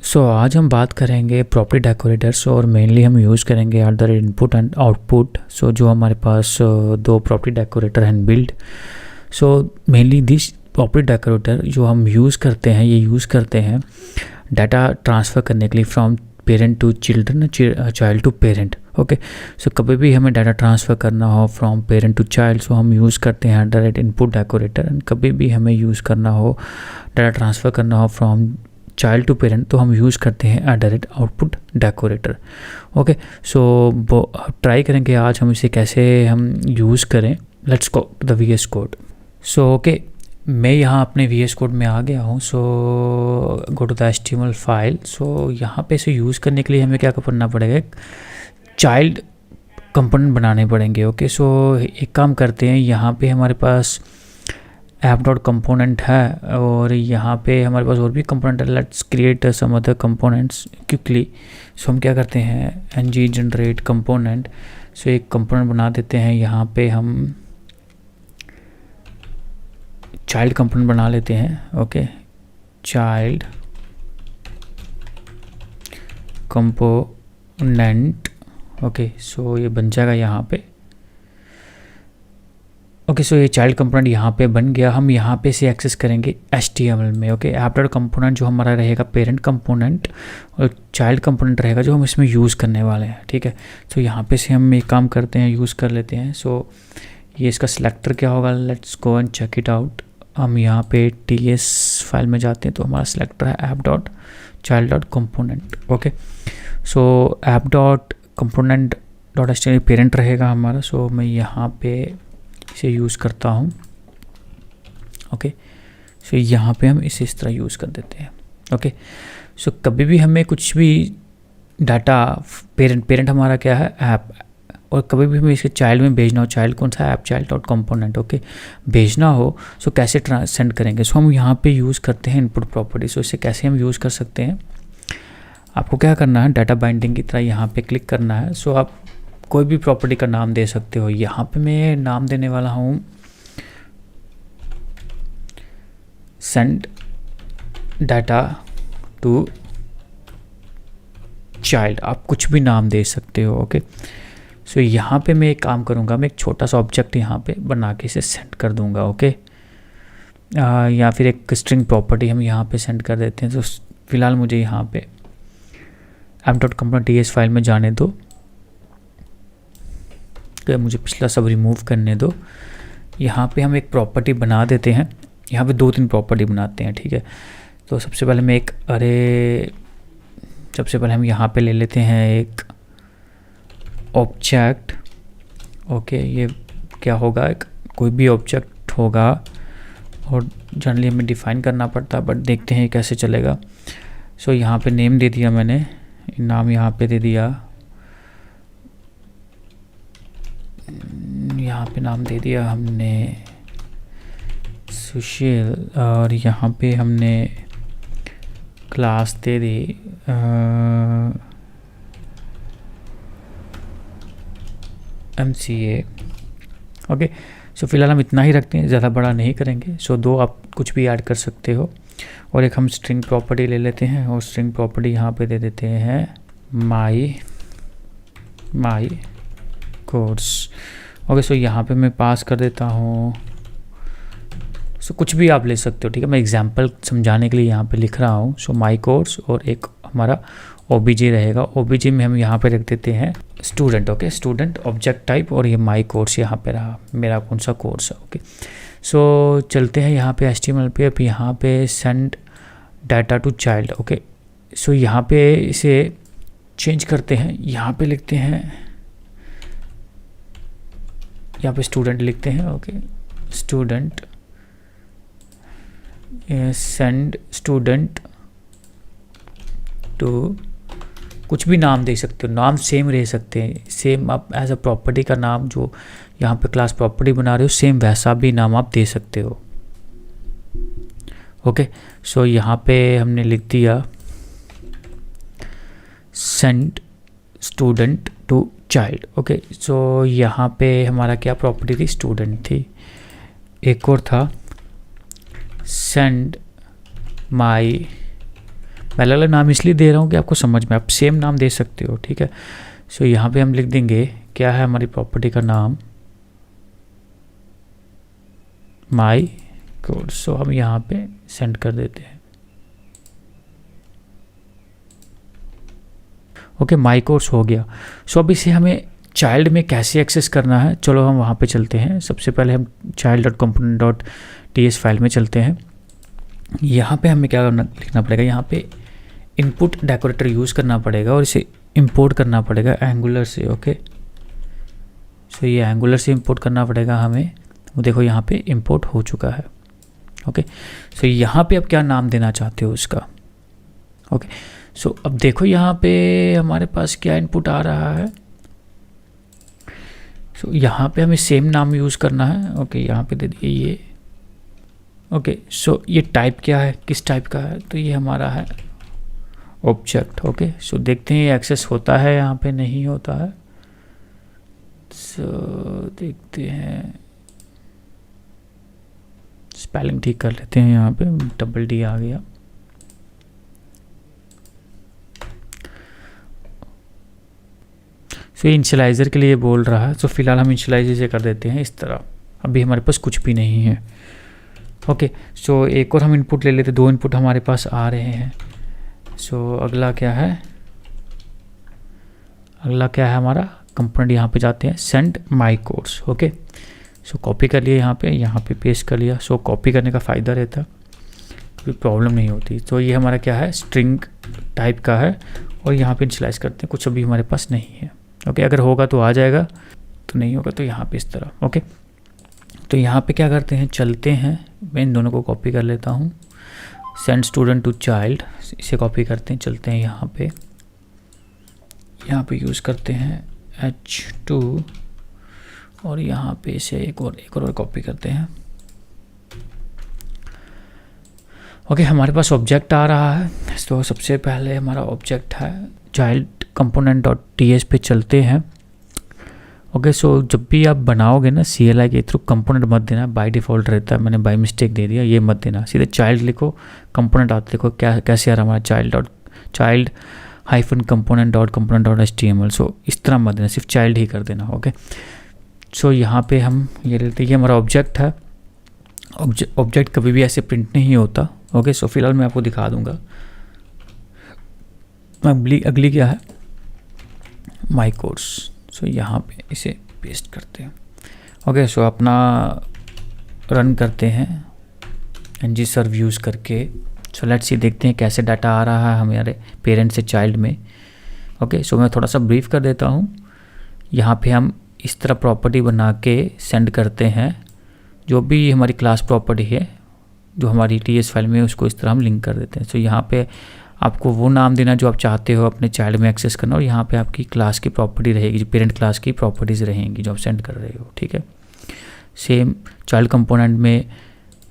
आज हम बात करेंगे प्रॉपर्टी डेकोरेटर्स और मेनली हम यूज़ करेंगे eight the rate input and output. जो हमारे पास दो प्रॉपर्टी डेकोरेटर हैं build. Mainly this property decorator जो हम यूज़ करते हैं, ये यूज़ करते हैं डाटा ट्रांसफ़र करने के लिए from parent to children, child to parent. Okay, कभी भी हमें डाटा ट्रांसफ़र करना हो फ्रॉम पेरेंट टू चाइल्ड, हम यूज़ करते हैं at the rate input decorator. And कभी भी हमें यूज़ करना हो डाटा ट्रांसफ़र करना हो फ्रॉम चाइल्ड टू पेरेंट, तो हम यूज़ करते हैं at the rate output decorator. Okay, try करेंगे आज हम इसे कैसे हम यूज़ करें। Let's go the VS code. Okay, मैं यहाँ अपने VS कोड में आ गया हूँ। Go to the HTML file. यहाँ पे इसे यूज़ करने के लिए हमें क्या करना पड़ेगा, चाइल्ड कंपोनेंट बनाने पड़ेंगे। ओके, एक काम करते हैं, यहाँ पे हमारे पास ऐप डॉट कंपोनेंट है और यहाँ पे हमारे पास और भी कंपोनेंट है। Let's create some other components quickly. हम क्या करते हैं, ng जनरेट कंपोनेंट। एक कंपोनेंट बना देते हैं। यहाँ पे हम चाइल्ड कंपोनेंट बना लेते हैं। Okay, child component. ओके, ये बन जाएगा यहाँ पे। ओके, ये चाइल्ड कंपोनेंट यहाँ पे बन गया। हम यहाँ पे से एक्सेस करेंगे HTML में। ओके, ऐप डॉट कंपोनेंट जो हमारा रहेगा पेरेंट कंपोनेंट और चाइल्ड कंपोनेंट रहेगा जो हम इसमें यूज़ करने वाले हैं। ठीक है, यहाँ पे से हम एक काम करते हैं, यूज़ कर लेते हैं। ये इसका सिलेक्टर क्या होगा, let's go and check it out. हम यहाँ पे TS फाइल में जाते हैं तो हमारा सिलेक्टर है app dot child dot component. Okay, app dot component dot HTML parent रहेगा हमारा। मैं यहाँ पे इसे यूज़ करता हूँ। ओके, यहाँ पे हम इसे इस तरह यूज़ कर देते हैं। ओके, कभी भी हमें कुछ भी डाटा पेरेंट हमारा क्या है ऐप, और कभी भी हमें इसके चाइल्ड में भेजना हो, चाइल्ड कौन सा app child dot component. Okay, भेजना हो कैसे सेंड करेंगे। हम यहाँ पे यूज़ करते हैं इनपुट प्रॉपर्टी। इसे कैसे हम यूज़ कर सकते हैं, आपको क्या करना है, डाटा बाइंडिंग की तरह यहाँ पे क्लिक करना है। आप कोई भी प्रॉपर्टी का नाम दे सकते हो। यहाँ पे मैं नाम देने वाला हूँ सेंड डाटा टू चाइल्ड। आप कुछ भी नाम दे सकते हो। ओके, यहाँ पे मैं एक काम करूँगा, मैं एक छोटा सा ऑब्जेक्ट यहाँ पे बना के इसे सेंड कर दूँगा। ओके, या फिर एक स्ट्रिंग प्रॉपर्टी हम यहाँ पे सेंड कर देते हैं। फिलहाल मुझे यहाँ पे app dot component TS file में जाने दो, मुझे पिछला सब रिमूव करने दो। यहाँ पे हम एक प्रॉपर्टी बना देते हैं। यहाँ पे 2-3 प्रॉपर्टी बनाते हैं। ठीक है, सबसे पहले मैं एक सबसे पहले हम यहाँ पे ले लेते हैं एक ऑब्जेक्ट। ओके, ये क्या होगा, एक कोई भी ऑब्जेक्ट होगा और जनरली हमें डिफाइन करना पड़ता है, बट देखते हैं कैसे चलेगा। यहाँ पे नेम दे दिया मैंने, नाम यहाँ पे दे दिया, यहाँ पे नाम दे दिया हमने सुशील, और यहाँ पे हमने क्लास दे दी MCA। ओके, फिलहाल हम इतना ही रखते हैं, ज़्यादा बड़ा नहीं करेंगे। 2 आप कुछ भी ऐड कर सकते हो। और एक हम स्ट्रिंग प्रॉपर्टी ले लेते हैं और स्ट्रिंग प्रॉपर्टी यहाँ पे दे देते हैं माई कोर्स। ओके, यहाँ पे मैं पास कर देता हूँ। कुछ भी आप ले सकते हो। ठीक है, मैं एग्जांपल समझाने के लिए यहाँ पे लिख रहा हूँ। माई कोर्स और एक हमारा OBJ रहेगा। OBJ में हम यहाँ पे रख देते हैं student. Okay, student object type, और ये माई कोर्स यहाँ पे रहा, मेरा कौन सा कोर्स है। ओके, चलते हैं यहाँ पे HTML पे। अब यहाँ पे send data to child. Okay, यहाँ पे इसे चेंज करते हैं। यहाँ पे लिखते हैं, यहाँ पे स्टूडेंट लिखते हैं। Okay, student send student to, कुछ भी नाम दे सकते हो, नाम सेम रह सकते हैं। सेम आप एज अ प्रॉपर्टी का नाम जो यहाँ पे क्लास प्रॉपर्टी बना रहे हो, सेम वैसा भी नाम आप दे सकते हो। ओके, यहाँ पे हमने लिख दिया send student to child. Okay, यहाँ पे हमारा क्या प्रॉपर्टी थी, स्टूडेंट थी। एक और था सेंड माई अलग अलग नाम इसलिए दे रहा हूँ कि आपको समझ में, आप सेम नाम दे सकते हो, ठीक है। सो यहाँ पे हम लिख देंगे क्या है हमारी प्रॉपर्टी का नाम, माई कोर्स। सो हम यहाँ पे सेंड कर देते हैं। ओके, माई कोर्स हो गया। सो अब इसे हमें चाइल्ड में कैसे एक्सेस करना है, चलो हम वहाँ पे चलते हैं। सबसे पहले हम child.component.ts फाइल में चलते हैं। यहाँ पे हमें क्या करना, लिखना पड़ेगा, यहाँ पे इनपुट डेकोरेटर यूज़ करना पड़ेगा और इसे इंपोर्ट करना पड़ेगा एंगुलर से। ओके, सो ये एंगुलर से इंपोर्ट करना पड़ेगा हमें। वो देखो यहाँ पे इंपोर्ट हो चुका है। ओके, सो यहाँ पे अब क्या नाम देना चाहते हो उसका। ओके, सो अब देखो यहाँ पे हमारे पास क्या इनपुट आ रहा है। सो यहाँ पे हमें सेम नाम यूज़ करना है। ओके, यहाँ पे दे दिए ये। ओके, सो ये टाइप क्या है, किस टाइप का है, तो ये हमारा है ऑब्जेक्ट। ओके, सो देखते हैं ये एक्सेस होता है, यहाँ पे नहीं होता है। सो देखते हैं, स्पेलिंग ठीक कर लेते हैं, यहाँ पे डबल डी आ गया। सो इनिशियलाइज़र के लिए बोल रहा है, तो फिलहाल हम इनिशियलाइज़र कर देते हैं इस तरह। अभी हमारे पास कुछ भी नहीं है। ओके, सो एक और हम इनपुट ले लेते, 2 इनपुट हमारे पास आ रहे हैं। सो अगला क्या है, अगला क्या है हमारा कंपोनेंट, यहाँ पे जाते हैं send my course. Okay, so copy कर लिया, यहाँ पे पेस्ट कर लिया। सो कॉपी करने का फ़ायदा रहता, कोई प्रॉब्लम नहीं होती। तो ये हमारा क्या है, स्ट्रिंग टाइप का है और यहाँ पे इनिशियलाइज़ करते हैं। कुछ अभी हमारे पास नहीं है। ओके, अगर होगा तो आ जाएगा, तो नहीं होगा तो यहाँ पे इस तरह। ओके, तो यहाँ पे क्या करते हैं, चलते हैं, मैं इन दोनों को कॉपी कर लेता हूँ। सेंड स्टूडेंट टू चाइल्ड, इसे कॉपी करते हैं, चलते हैं यहाँ पे यूज़ करते हैं H2 और यहाँ पे इसे एक और कॉपी करते हैं। ओके, हमारे पास ऑब्जेक्ट आ रहा है। तो सबसे पहले हमारा ऑब्जेक्ट है चाइल्ड component.ts पे चलते हैं। ओके, सो जब भी आप बनाओगे ना CLI के थ्रू कंपोनेंट मत देना, बाय डिफ़ॉल्ट रहता है, मैंने बाय मिस्टेक दे दिया, ये मत देना। सीधे चाइल्ड लिखो, कंपोनेंट आता देखो क्या कैसे आ रहा हमारा चाइल्ड -component.component.html। सो इस तरह मत देना, सिर्फ चाइल्ड ही कर देना। ओके, सो यहाँ पे हम ये लेते हैं, ये हमारा ऑब्जेक्ट है। ऑब्जेक्ट कभी भी ऐसे प्रिंट नहीं होता। ओके, सो फिलहाल मैं आपको दिखा दूंगा। अगली क्या है, माई कोर्स। सो यहाँ पे इसे पेस्ट करते हैं। ओके, सो अपना रन करते हैं ng सर्व यूज़ करके। सो लेट्स सी, देखते हैं कैसे डाटा आ रहा है हमारे पेरेंट से चाइल्ड में। ओके, सो मैं थोड़ा सा ब्रीफ कर देता हूँ। यहाँ पे हम इस तरह प्रॉपर्टी बना के सेंड करते हैं, जो भी हमारी क्लास प्रॉपर्टी है जो हमारी TS फाइल में, उसको इस तरह हम लिंक कर देते हैं। सो यहाँ पे आपको वो नाम देना जो आप चाहते हो अपने चाइल्ड में एक्सेस करना, और यहाँ पे आपकी क्लास की प्रॉपर्टी रहेगी, जो पेरेंट क्लास की प्रॉपर्टीज़ रहेंगी जो आप सेंड कर रहे हो। ठीक है, सेम चाइल्ड कंपोनेंट में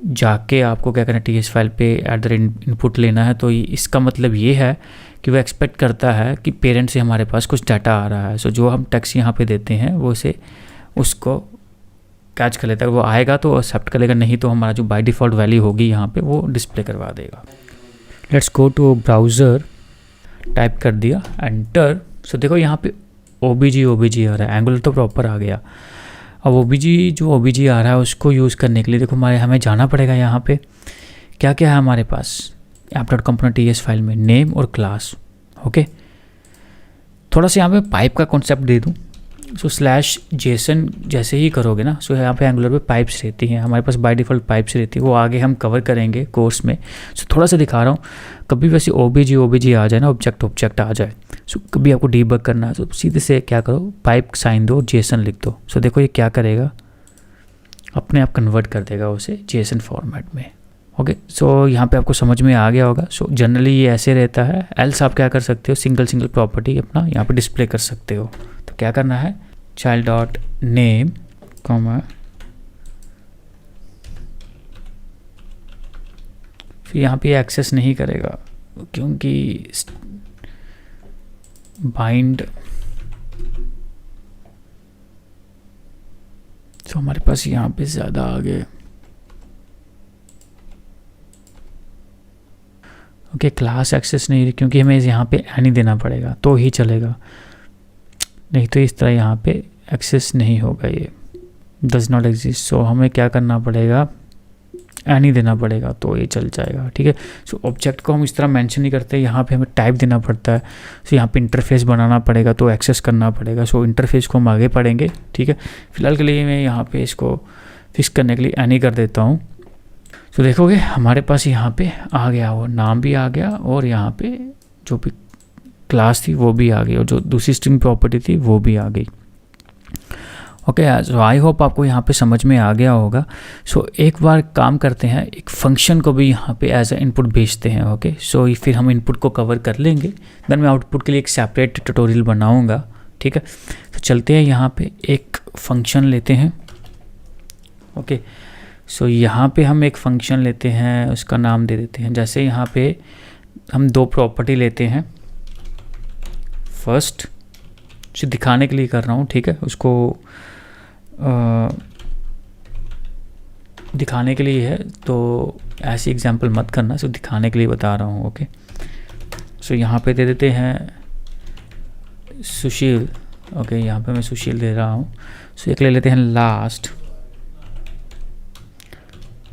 जाके आपको क्या करना है, TS फाइल पे इनपुट लेना है। तो इसका मतलब ये है कि वो एक्सपेक्ट करता है कि पेरेंट से हमारे पास कुछ डाटा आ रहा है। सो जो हम टेक्स्ट यहाँ पे देते हैं वो उसको कैच कर लेता है। वो आएगा तो एक्सेप्ट कर लेगा, नहीं तो हमारा जो बाय डिफ़ॉल्ट वैल्यू होगी यहाँ पे वो डिस्प्ले करवा देगा। Let's go to browser, type कर दिया, एंटर। सो देखो यहाँ पे OBG आ रहा है, एंगुलर तो प्रॉपर आ गया। अब OBG आ रहा है उसको यूज़ करने के लिए देखो हमें जाना पड़ेगा। यहाँ पे क्या क्या है हमारे पास app.component.ts फाइल में, नेम और क्लास। ओके, थोड़ा सा यहाँ पे पाइप का कॉन्सेप्ट दे दूँ। सो /JSON जैसे ही करोगे ना, सो यहाँ पे एंगुलर पे पाइप्स रहती हैं, हमारे पास बाय डिफ़ॉल्ट पाइप्स रहती है, वो आगे हम कवर करेंगे कोर्स में। सो थोड़ा सा दिखा रहा हूँ, कभी वैसे OBG आ जाए ना, ऑब्जेक्ट आ जाए, सो कभी आपको डीबग करना है, तो सीधे से क्या करो, पाइप साइन दो, JSON लिख दो। सो देखो ये क्या करेगा, अपने आप कन्वर्ट कर देगा उसे JSON फॉर्मेट में। ओके, सो यहाँ पे आपको समझ में आ गया होगा। सो जनरली ये ऐसे रहता है। एल्स आप क्या कर सकते हो, सिंगल प्रॉपर्टी अपना यहाँ पे डिस्प्ले कर सकते हो। तो क्या करना है, child.name फिर यहाँ पे एक्सेस नहीं करेगा क्योंकि बाइंड। तो हमारे पास यहाँ पे ज़्यादा आ गए। ओके क्लास एक्सेस नहीं, क्योंकि हमें यहाँ पे एनी देना पड़ेगा तो ही चलेगा, नहीं तो इस तरह यहाँ पे एक्सेस नहीं होगा, ये डज नॉट एग्जिस्ट। सो हमें क्या करना पड़ेगा, एनी देना पड़ेगा तो ये चल जाएगा, ठीक है। सो ऑब्जेक्ट को हम इस तरह मेंशन नहीं करते, यहाँ पे हमें टाइप देना पड़ता है। सो यहाँ पे इंटरफेस बनाना पड़ेगा तो एक्सेस करना पड़ेगा। सो इंटरफेस को हम आगे पढ़ेंगे, ठीक है। फिलहाल के लिए मैं यहाँ पे इसको फिक्स करने के लिए एनी कर देता हूँ। सो देखोगे हमारे पास यहाँ पे आ गया, वो नाम भी आ गया और यहाँ पे जो भी क्लास थी वो भी आ गई और जो दूसरी स्ट्रिंग प्रॉपर्टी थी वो भी आ गई। ओके, सो आई होप आपको यहाँ पे समझ में आ गया होगा। सो एक बार काम करते हैं, एक फंक्शन को भी यहाँ पे एज ए इनपुट भेजते हैं। ओके, सो फिर हम इनपुट को कवर कर लेंगे, देन मैं आउटपुट के लिए एक सेपरेट ट्यूटोरियल बनाऊँगा, ठीक है। तो चलते हैं यहाँ पे एक फंक्शन लेते हैं। ओके, सो यहाँ पे हम एक फंक्शन लेते हैं, उसका नाम दे देते हैं, जैसे यहाँ पे हम दो प्रॉपर्टी लेते हैं। फर्स्ट से दिखाने के लिए कर रहा हूँ, ठीक है, उसको दिखाने के लिए है तो ऐसी एग्जांपल मत करना, सो दिखाने के लिए बता रहा हूँ। ओके, सो यहाँ पे दे देते हैं सुशील। ओके, यहाँ पे मैं सुशील दे रहा हूँ। सो एक ले लेते हैं लास्ट,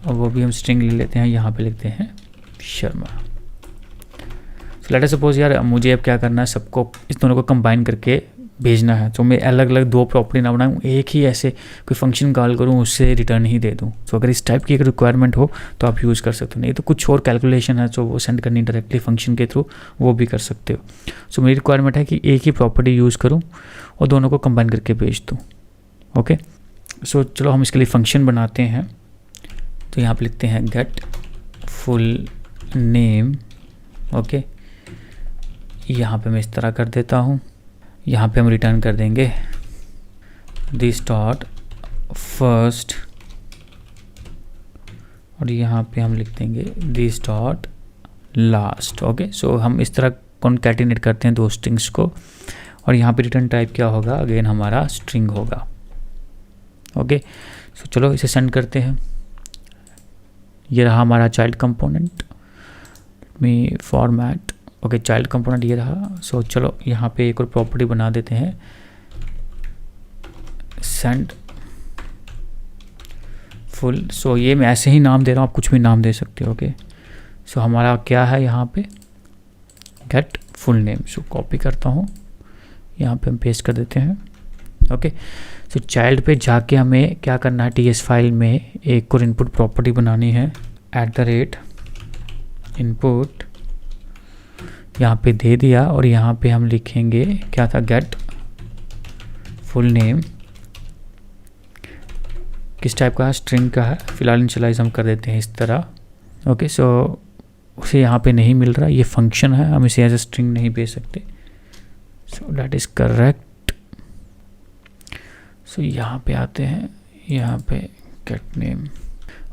और वो भी हम स्ट्रिंग ले लेते हैं, यहाँ पे लिखते हैं Sharma. So let us suppose यार मुझे अब क्या करना है, सबको इस दोनों को कंबाइन करके भेजना है, तो मैं अलग अलग दो प्रॉपर्टी ना बनाऊँ, एक ही ऐसे कोई फंक्शन कॉल करूँ उससे रिटर्न ही दे दूँ। सो अगर इस टाइप की एक रिक्वायरमेंट हो तो आप यूज़ कर सकते हो, नहीं तो कुछ और कैलकुलेशन है जो वो सेंड करनी डायरेक्टली फंक्शन के थ्रू, वो भी कर सकते हो। सो मेरी रिक्वायरमेंट है कि एक ही प्रॉपर्टी यूज़ करूँ और दोनों को कंबाइन करके भेज दूँ। ओके, सो चलो हम इसके लिए फंक्शन बनाते हैं। तो यहाँ पे लिखते हैं गेट फुल नेम। ओके, यहाँ पे मैं इस तरह कर देता हूँ। यहाँ पे हम रिटर्न कर देंगे दिस डॉट फर्स्ट, और यहाँ पे हम लिख देंगे दिस डॉट लास्ट। ओके, सो हम इस तरह कॉन्कैटिनेट करते हैं दो स्ट्रिंग्स को, और यहाँ पे रिटर्न टाइप क्या होगा, अगेन हमारा स्ट्रिंग होगा। ओके, सो चलो इसे सेंड करते हैं। ये रहा हमारा चाइल्ड कंपोनेंट में फॉर्मेट। ओके, चाइल्ड कंपोनेंट ये रहा। सो चलो यहाँ पे एक और प्रॉपर्टी बना देते हैं, सेंड फुल। सो ये मैं ऐसे ही नाम दे रहा हूँ, आप कुछ भी नाम दे सकते हो। ओके, सो हमारा क्या है यहाँ पे, गेट फुल नेम। सो कॉपी करता हूँ, यहाँ पे हम पेस्ट कर देते हैं। ओके, सो चाइल्ड पे जाके हमें क्या करना है, टीएस फाइल में एक और इनपुट प्रॉपर्टी बनानी है, @input यहाँ पे दे दिया, और यहाँ पे हम लिखेंगे क्या था, गेट फुल नेम। किस टाइप का है, स्ट्रिंग का है, फिलहाल इनिशियलाइज हम कर देते हैं इस तरह। ओके, सो उसे यहाँ पे नहीं मिल रहा, ये फंक्शन है, हम इसे एज ए स्ट्रिंग नहीं भेज सकते। So that is correct. So यहाँ पे आते हैं, यहाँ पे get name.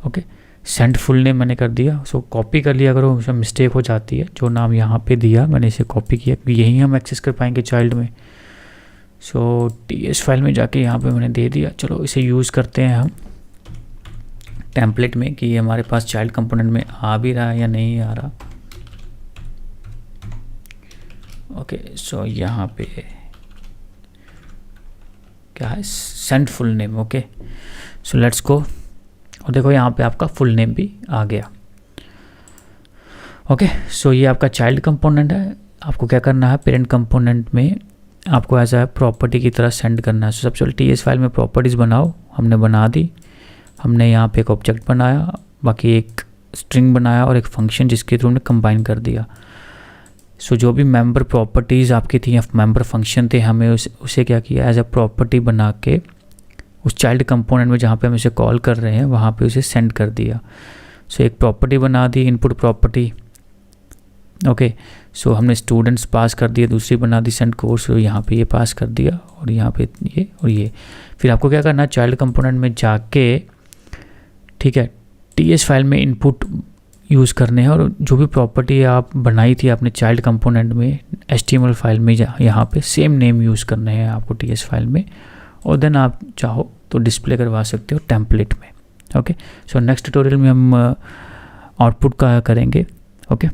Okay, send full name मैंने कर दिया। सो कॉपी कर लिया करो, उसमें मिस्टेक हो जाती है, जो नाम यहाँ पे दिया मैंने इसे कॉपी किया, क्योंकि यही हम एक्सेस कर पाएंगे चाइल्ड में। सो टीएस फाइल में जाके यहाँ पे मैंने दे दिया। चलो इसे यूज़ करते हैं हम टेम्पलेट में, कि ये हमारे पास चाइल्ड कंपोनेंट में आ भी रहा है या नहीं आ रहा। ओके, सो यहाँ पे क्या है, send full name. Okay, so let's go, और देखो यहाँ पे आपका फुल नेम भी आ गया। ओके, सो ये आपका चाइल्ड कंपोनेंट है। आपको क्या करना है, पेरेंट कंपोनेंट में आपको एज अ प्रॉपर्टी की तरह सेंड करना है। सो सबसे पहले टीएस फाइल में प्रॉपर्टीज़ बनाओ, हमने बना दी। हमने यहाँ पे एक ऑब्जेक्ट बनाया, बाकी एक स्ट्रिंग बनाया और एक फंक्शन जिसके थ्रू हमने कंबाइन कर दिया। सो जो भी मेंबर प्रॉपर्टीज़ आपकी थी या मेंबर फंक्शन थे, हमें उसे क्या किया, एज अ प्रॉपर्टी बना के उस चाइल्ड कंपोनेंट में जहाँ पे हम इसे कॉल कर रहे हैं वहाँ पे उसे सेंड कर दिया। सो एक प्रॉपर्टी बना दी, इनपुट प्रॉपर्टी। ओके, सो हमने स्टूडेंट्स पास कर दिया, दूसरी बना दी सेंड कोर्स, यहाँ पे ये पास कर दिया, और यहाँ पे ये और ये। फिर आपको क्या करना है, चाइल्ड कंपोनेंट में जाके, ठीक है, टीएस फाइल में इनपुट यूज़ करने हैं, और जो भी प्रॉपर्टी आप बनाई थी आपने चाइल्ड कंपोनेंट में HTML फाइल में यहाँ पे सेम नेम यूज़ करने हैं आपको टीएस फाइल में, और देन आप चाहो तो डिस्प्ले करवा सकते हो टेम्पलेट में। ओके, सो नेक्स्ट ट्यूटोरियल में हम आउटपुट का करेंगे। ओके।